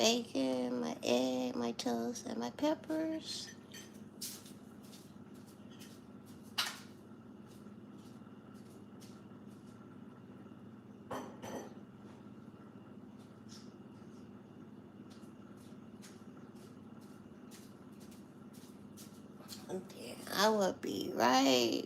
bacon, my egg, my toast, and my peppers. And then I will be right